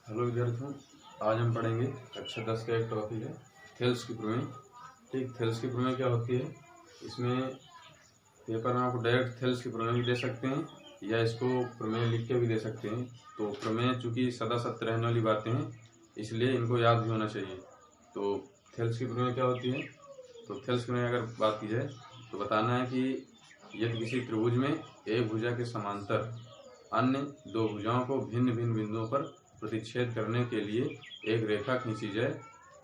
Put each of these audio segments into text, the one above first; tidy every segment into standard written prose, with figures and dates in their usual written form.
Hello विद्यार्थियों, आज हम पढ़ेंगे कक्षा 10 का एक टॉपिक है थेल्स की प्रमेय। ठीक, थेल्स की प्रमेय क्या होती है? इसमें पेपर में आपको डायरेक्ट थेल्स की प्रमेय भी दे सकते हैं या इसको प्रमेय लिख के भी दे सकते हैं। तो प्रमेय चूंकि सदा सत्य रहने वाली बातें हैं, इसलिए इनको याद भी होना चाहिए। तो थेल्स की प्रमेय क्या होती है? तो थेल्स की प्रमेय अगर बात की जाए तो बताना है कि यदि किसी त्रिभुज में एक भुजा के समांतर अन्य दो भुजाओं को भिन्न भिन्न बिंदुओं पर प्रतिच्छेद करने के लिए एक रेखा खींची जाए,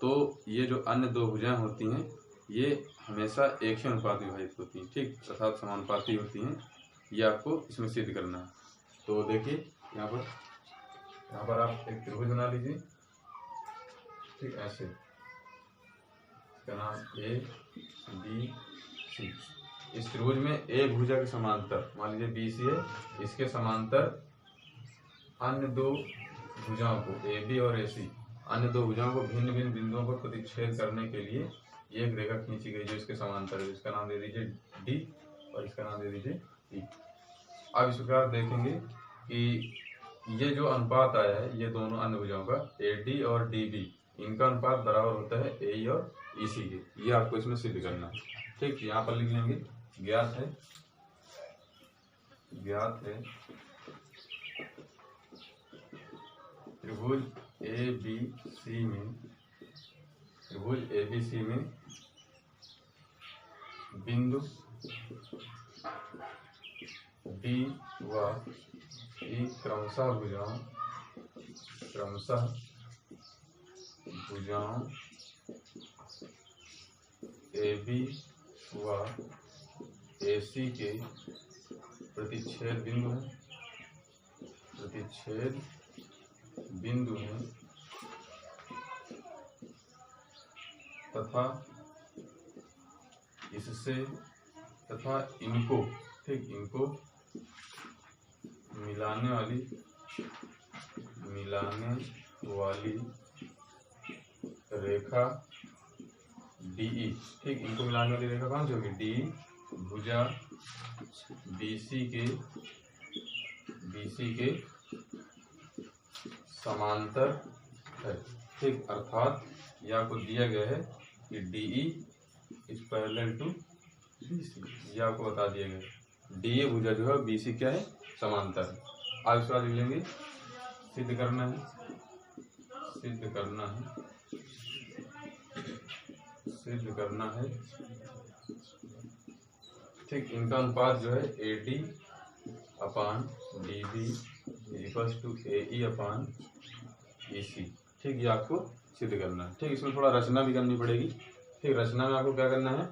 तो ये जो अन्य दो भुजाएं होती हैं ये हमेशा एक ही अनुपात विभाजित होती हैं, ठीक, अर्थात समानुपाती होती हैं। ये आपको इसमें सिद्ध करना है। तो देखिए यहाँ पर आप एक त्रिभुज बना लीजिए, ठीक, ऐसे, इसका नाम ए बी सी। इस त्रिभुज में एक भुजा के समांतर मान लीजिए बी सी है, इसके समांतर अन्य दो भुजाओं को ए बी और ए सी, अन्य दो भुजाओं को भिन्न भिन्न बिंदुओं पर प्रतिच्छेद करने के लिए एक रेखा खींची गई जो इसके समांतर है। इसका नाम दे दीजिए डी और इसका नाम दे दीजिए ई। अब इस प्रकार देखेंगे कि ये जो अनुपात आया है ये दोनों अन्य भुजाओं का ए डी और डी बी, इनका अनुपात बराबर होता है ए ई और ई सी के। ये आपको इसमें सिद्ध करना है। ठीक, यहाँ पर लिख लेंगे ज्ञात है त्रिभुज ए बी सी में बिंदु डी व ई क्रमशः भुजाओं ए बी व ए सी के प्रतिच्छेद बिंदु हैं तथा इनको मिलाने वाली रेखा डीई, ठीक, इनको मिलाने वाली रेखा कौन सी होगी? डी भुजा बीसी के समांतर है। ठीक, अर्थात यह आपको दिया गया है कि DE is parallel to BC, यह आपको बता दिया गया है। डीए भुजा जो है बीसी क्या है? समांतर है। आज इसका लिख लेंगे, सिद्ध करना है। ठीक, इनका अनुपात जो है A D upon D B equals to A E upon E C. ठीक, ये आपको सिद्ध करना है। ठीक, इसमें थोड़ा रचना भी करनी पड़ेगी। ठीक, रचना में आपको क्या करना है,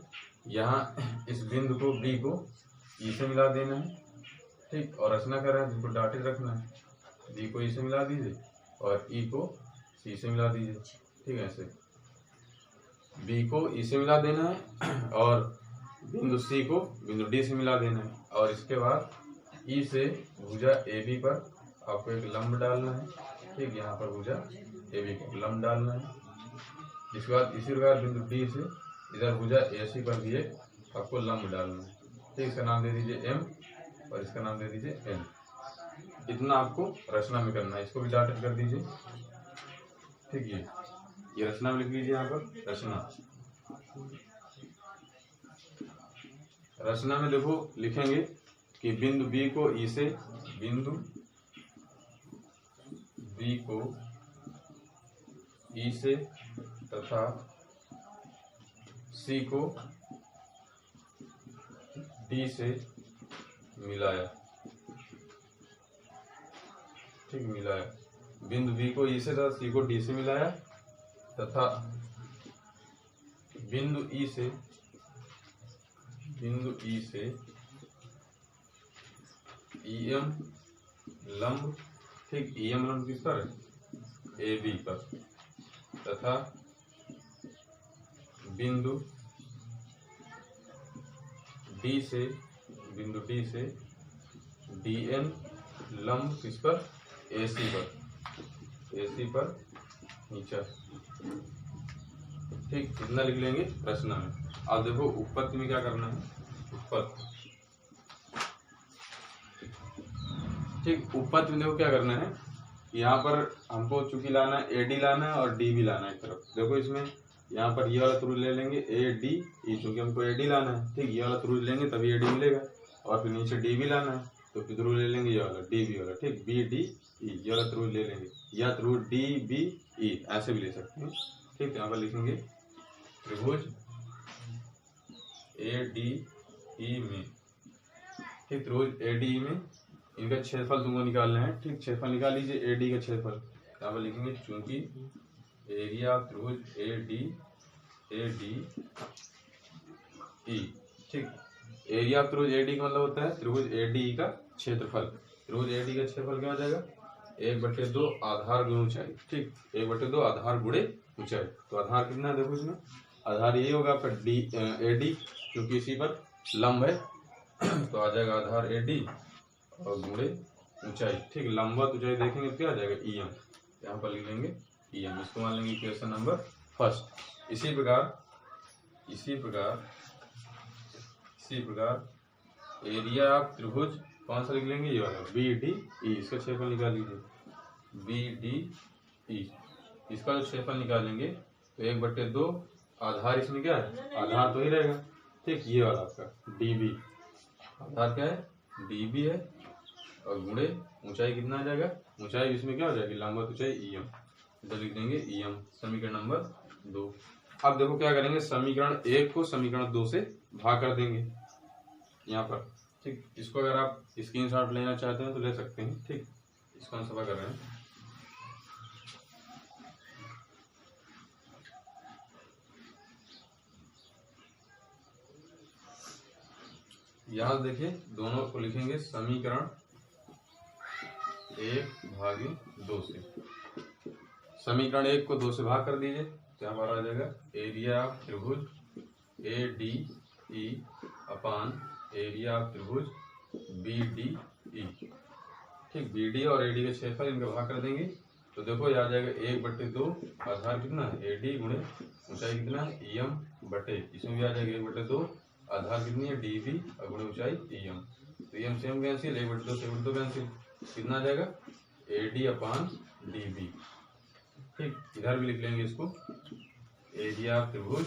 यहाँ इस बिंदु को बी को ई से मिला देना है। ठीक, और रचना कर रहे हैं, बिल्कुल डॉटेड रखना है। बी को ई से मिला दीजिए और ई को सी से मिला दीजिए। ठीक है, ऐसे बी को ई से मिला देना है और बिंदु सी को बिंदु डी से मिला देना है। और इसके बाद ई से भुजा ए बी पर आपको एक लंब डालना है। ठीक, यहाँ पर भुजा ए बी पर लंब डालना है। इसके बाद इसी प्रकार बिंदु डी से इधर भुजा ए सी पर भी एक आपको लंब डालना है। ठीक, इसका नाम दे दीजिए एम और इसका नाम दे दीजिए एन। इतना आपको रचना में करना है, इसको भी डॉटेड कर दीजिए। ठीक, ये रचना में लिख लीजिए। यहाँ पर रचना में देखो लिखेंगे कि बिंदु बी को ई से तथा सी को डी से मिलाया। ठीक, मिलाया। बिंदु बी को ई से तथा सी को डी से मिलाया तथा बिंदु ई से ईएम लंब, ठीक, ईएम लंब किस पर है? ए बी पर, तथा बिंदु डी से डीएन लंब किस पर? एसी पर नीचा। ठीक, इतना लिख लेंगे रचना में। अब देखो उत्पत्ति में क्या करना है, उत्पत्ति। ठीक, उत्पत्ति में देखो क्या करना है, यहाँ पर हमको चूंकि लाना है AD लाना है और D भी लाना है एक तरफ। देखो इसमें यहाँ पर ये वाला त्रिभुज ले लेंगे ADE, चूंकि हमको AD लाना है, ठीक, ये वाला त्रिभुज लेंगे तभी AD मिलेगा। और फिर नीचे D भी लाना है तो फिर त्रिभुज ले लेंगे ये वाला DB वाला, ठीक, BDE, ये वाला त्रिभुज ले लेंगे, या त्रिभुज DBE ऐसे भी ले सकते हैं, ठीक। यहाँ पर लिखेंगे त्रिभुज ADE में, ठीक, त्रिभुज ADE में इनका क्षेत्रफल तुमको निकालना है, ठीक। क्षेत्रफल निकाल लीजिए AD का क्षेत्रफल। यहाँ पर लिखेंगे चूंकि एरिया ऑफ त्रिभुज ADE, ठीक। एरिया ऑफ त्रिभुज AD का मतलब होता है त्रिभुज ADE का क्षेत्रफल। त्रिभुज AD का क्षेत्रफल क्या हो जाएगा? 1/2 आधार गुणे ऊंचाई, ठीक, 1/2 आधार गुणे ऊंचाई। तो आधार कितना है देखो इसमें, आधार यही होगा आपका AD, क्योंकि इसी पर लंब है तो आ जाएगा आधार AD और गुणे ऊंचाई, ठीक। लंबवत ऊंचाई देखेंगे क्या आ जाएगा EM, यहाँ पर लिख लेंगे EM, इसको मान लेंगे इक्वेशन नंबर फर्स्ट। इसी प्रकार एरिया ऑफ त्रिभुज कौन सा लिख लेंगे, ये वाला BDE, इसका क्षेत्रफल निकाल लीजिए BDE, इसका जो क्षेत्रफल निकालेंगे तो 1/2 आधार इसमें क्या है, आधार तो ही रहेगा, ठीक, ये वाला आपका DB, आधार क्या है DB है, और गुणे ऊंचाई कितना आ जाएगा, ऊंचाई इसमें क्या हो जाएगी, लंबवत ऊंचाई EM, इधर लिख देंगे EM, समीकरण नंबर 2। अब देखो क्या करेंगे, समीकरण 1 को समीकरण 2 से भाग कर देंगे यहाँ पर, ठीक। इसको अगर आप स्क्रीनशॉट लेना चाहते हैं तो ले सकते हैं, ठीक। इसको हम सफा कर रहे हैं। यहाँ देखिए दोनों को लिखेंगे समीकरण 1/2 से। समीकरण 1 को 2 से भाग कर दीजिए तो यहाँ पर आ जाएगा एरिया ऑफ त्रिभुज ADE अपान एरिया ऑफ त्रिभुज BDE, ठीक। BD और AD के क्षेत्रफल इनका भाग कर देंगे तो देखो ये आ जाएगा 1/2 आधार कितना है AD गुणे ऊंचाई कितना है EM बटे, इसमें भी आ जाएगा 1/2 आधार कितनी है DB और गुणे ऊंचाई EM, तो EM से EM कैंसिल, 1/2 से 1/2 कैंसिल, कितना आ जाएगा AD अपान DB, ठीक। इधर भी लिख लेंगे इसको एरिया ऑफ त्रिभुज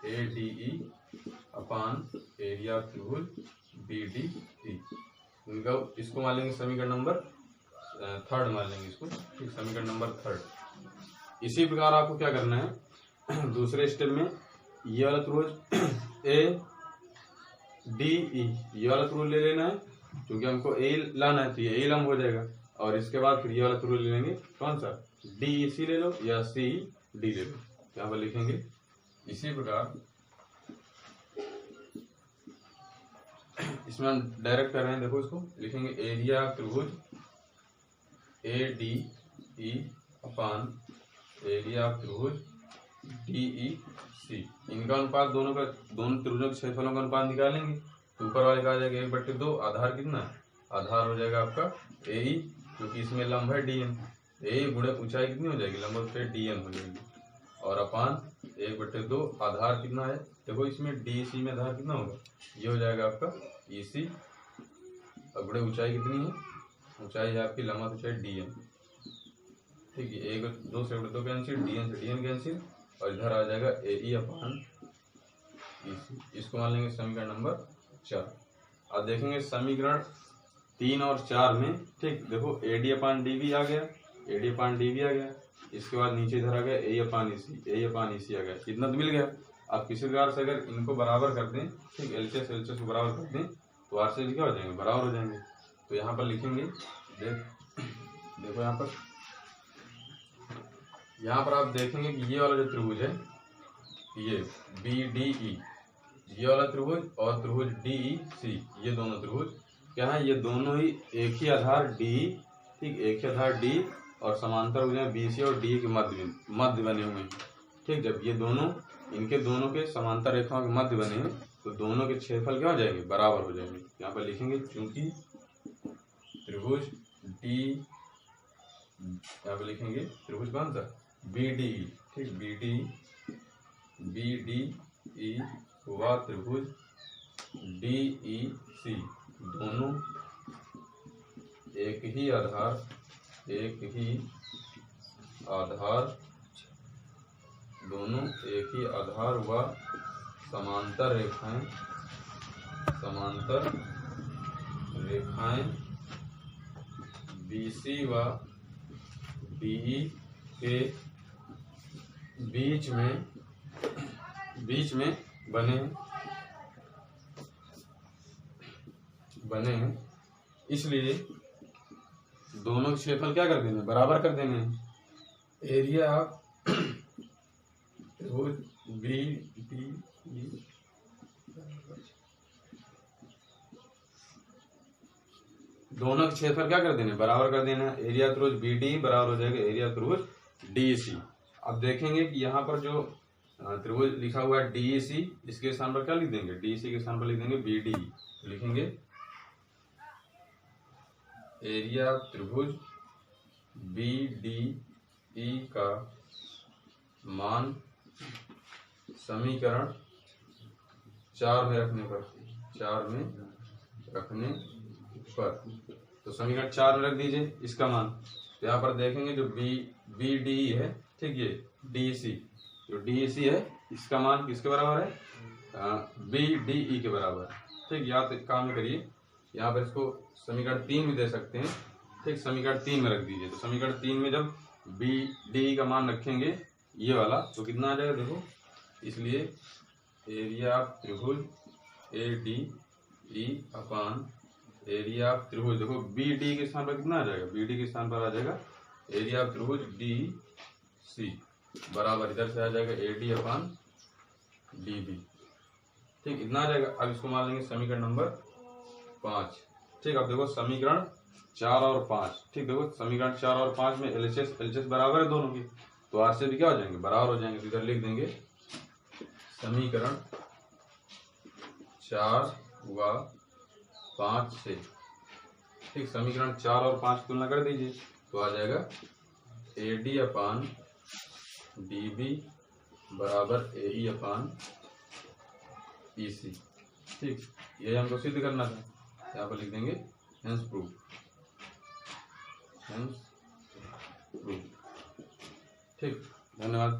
ADE अपान एरिया ऑफ त्रिभुज BDE, इनका इसको मान लेंगे समीकरण नंबर 3 मान लेंगे इसको, ठीक, समीकरण नंबर 3। इसी प्रकार आपको क्या करना है दूसरे स्टेप में, ये वाला त्रिभुज ADE, ये वाला त्रिभुज ले लेना है, क्योंकि हमको A लाना है तो ये A लंब हो जाएगा, और इसके बाद फिर ये वाला त्रिभुज ले लेंगे, कौन सा DEC ले लो या CED ले लो, यहाँ पर लिखेंगे। इसी प्रकार इसमें हम डायरेक्ट कर रहे हैं, देखो इसको लिखेंगे एरिया त्रिभुज ADE अपान एरिया त्रिभुज DEC, इनका अनुपात दोनों त्रिभुजों के क्षेत्रफलों का अनुपात निकालेंगे तो ऊपर वाले का आ जाएगा 1/2, आधार कितना है, आधार हो जाएगा आपका AE, क्योंकि इसमें लंब है DN, AE गुणे ऊंचाई कितनी हो जाएगी, लंब ऊंचाई DN हो जाएगी, और अपान 1/2 आधार कितना है, देखो इसमें DEC में आधार कितना होगा, ये हो जाएगा आपका EC, और गुणे ऊंचाई कितनी है, ऊंचाई है आपकी लंब ऊंचाई DN, ठीक है, 1/2 से 1/2 कैंसिल, DN से DN कैंसिल, और इधर आ जाएगा AE अपान EC, इसको मान लेंगे समीकरण नंबर 4। अब देखेंगे समीकरण 3 और 4 में, ठीक, देखो AD अपान DB आ गया, AD अपान DB आ गया, इसके बाद नीचे इधर आ गया A अपान EC आ गया, कितना तो मिल गया। अब किसी प्रकार से अगर इनको बराबर कर दें, ठीक, LCS को बराबर कर दें तो RCS क्या हो जाएंगे, बराबर हो जाएंगे। तो यहाँ पर लिखेंगे, देखो यहाँ पर आप देखेंगे कि ये वाला जो त्रिभुज है, ये BDE, ये वाला त्रिभुज और त्रिभुज DEC, ये दोनों त्रिभुज क्या है, ये दोनों ही एक ही आधार DE, ठीक, एक ही आधार D और समांतर हो जाए BC और DE के मध्य बने हुए हैं, ठीक। जब ये दोनों इनके दोनों के समांतर रेखाओं के मध्य बने हैं तो दोनों के क्षेत्रफल क्या हो जाएंगे, बराबर हो जाएंगे। यहाँ पर लिखेंगे चूंकि त्रिभुज यहाँ पे लिखेंगे त्रिभुज कौन सा, BDE, ठीक, BDE व त्रिभुज DEC दोनों एक ही आधार एक ही आधार, दोनों एक ही आधार व समांतर रेखाएं BC व DE के बीच में बने हैं। इसलिए दोनों क्षेत्रफल क्या कर देने, बराबर कर देने हैं। एरिया BDE दोनों के क्षेत्रफल क्या कर देने, बराबर कर देना। एरिया त्रिभुज BD बराबर हो जाएगा एरिया त्रिभुज DEC। अब देखेंगे कि यहाँ पर जो त्रिभुज लिखा हुआ है DEC, इसके स्थान पर क्या लिख देंगे, DEC के स्थान पर लिख देंगे BDE। लिखेंगे एरिया त्रिभुज BDE का मान समीकरण 4 में रखने पर, तो समीकरण 4 में रख दीजिए इसका मान। तो यहाँ पर देखेंगे जो BDE है, ठीक, ये DEC, जो DEC है इसका मान किसके बराबर है, BDE के बराबर, ठीक। याद काम करिए, यहाँ पर इसको समीकरण 3 भी दे सकते हैं, ठीक। समीकरण 3 में रख दीजिए। तो समीकरण 3 में जब BDE का मान रखेंगे ये वाला, तो कितना आ जाएगा देखो। इसलिए एरिया त्रिभुज ADE अपान एरिया त्रिभुज, देखो BD के स्थान पर कितना आ जाएगा, BD के स्थान पर आ जाएगा एरिया त्रिभुज DC बराबर, इधर से आ जाएगा AD अपान DB, ठीक, इतना आ जाएगा। अब इसको मान लेंगे समीकरण नंबर 5, ठीक। अब देखो समीकरण 4 और 5, ठीक। देखो समीकरण 4 और 5 में LHS बराबर है दोनों की, तो RCS भी क्या हो जाएंगे, बराबर हो जाएंगे। तो इधर लिख देंगे समीकरण 4 व 5 से, ठीक। समीकरण 4 और 5 की तुलना कर दीजिए, तो आ जाएगा AD अपान DB बराबर AE अपान EC, ठीक। ये हमको सिद्ध करना था, यहाँ पर लिख देंगे हेंस प्रूफ, ठीक। धन्यवाद।